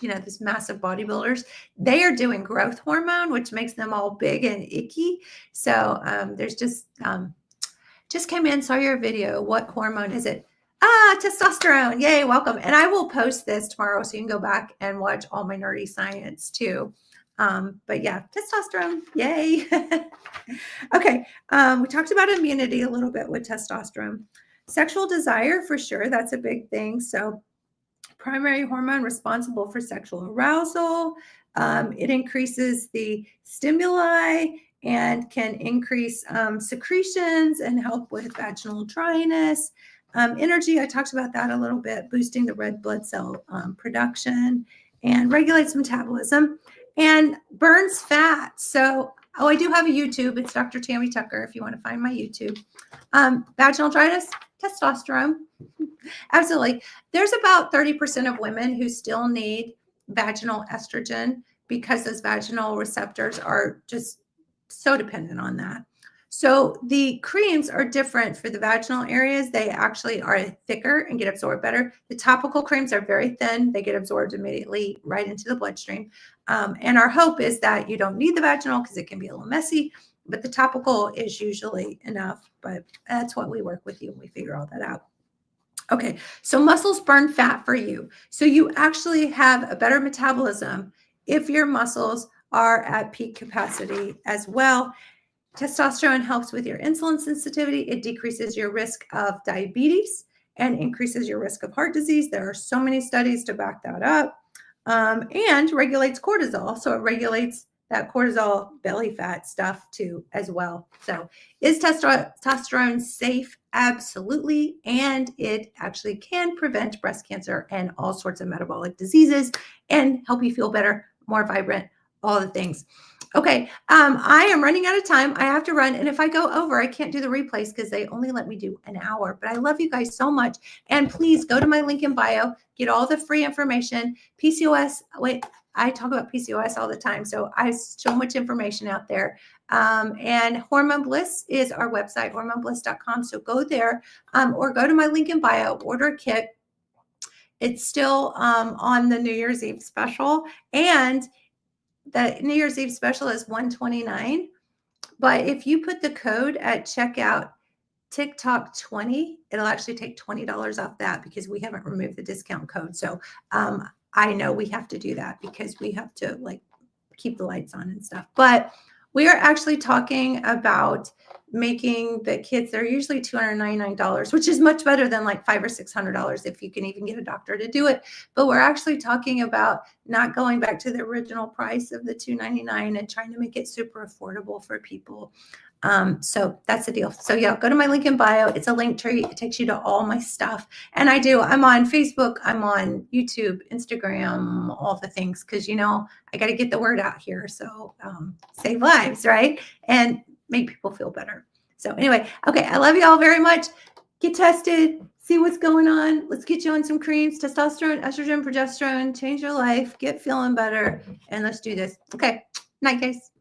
this massive bodybuilders. They are doing growth hormone, which makes them all big and icky. So there's just came in, saw your video. What hormone is it? Testosterone. Yay, welcome. And I will post this tomorrow, so you can go back and watch all my nerdy science too. But yeah, testosterone. Yay. Okay. We talked about immunity a little bit with testosterone. Sexual desire, for sure. That's a big thing. So primary hormone responsible for sexual arousal. It increases the stimuli and can increase secretions and help with vaginal dryness. Energy, I talked about that a little bit, boosting the red blood cell production, and regulates metabolism and burns fat. So, I do have a YouTube. It's Dr. Tammy Tucker, if you want to find my YouTube. Vaginal dryness, testosterone. Absolutely. There's about 30% of women who still need vaginal estrogen, because those vaginal receptors are just so dependent on that. So the creams are different for the vaginal areas. They actually are thicker and get absorbed better. The topical creams are very thin. They get absorbed immediately right into the bloodstream. And our hope is that you don't need the vaginal, because it can be a little messy, but the topical is usually enough. But that's what we work with you, and we figure all that out. Okay, so muscles burn fat for you. So you actually have a better metabolism if your muscles are at peak capacity as well. Testosterone helps with your insulin sensitivity. It decreases your risk of diabetes and increases your risk of heart disease. There are so many studies to back that up. And regulates cortisol. So it regulates that cortisol belly fat stuff too as well. So is testosterone safe? Absolutely. And it actually can prevent breast cancer and all sorts of metabolic diseases and help you feel better, more vibrant, all the things. Okay, I am running out of time. I have to run. And if I go over, I can't do the replays because they only let me do an hour. But I love you guys so much. And please go to my link in bio, get all the free information. PCOS, I talk about PCOS all the time. So I have so much information out there. And Hormone Bliss is our website, hormonebliss.com. So go there or go to my link in bio, order a kit. It's still on the New Year's Eve special. And the New Year's Eve special is $129. But if you put the code at checkout, TikTok 20, it'll actually take $20 off that, because we haven't removed the discount code. So I know we have to do that because we have to keep the lights on and stuff. But we are actually talking about making the kits, they're usually $299, which is much better than like $500 or $600 if you can even get a doctor to do it. But we're actually talking about not going back to the original price of the $299 and trying to make it super affordable for people. So that's the deal. So yeah, go to my link in bio. It's a link tree. It takes you to all my stuff. And I'm on Facebook, I'm on YouTube, Instagram, all the things, because I got to get the word out here. So save lives, right? And make people feel better. So anyway, okay, I love you all very much. Get tested, see what's going on. Let's get you on some creams, testosterone, estrogen, progesterone, change your life, get feeling better, and let's do this. Okay, night, guys.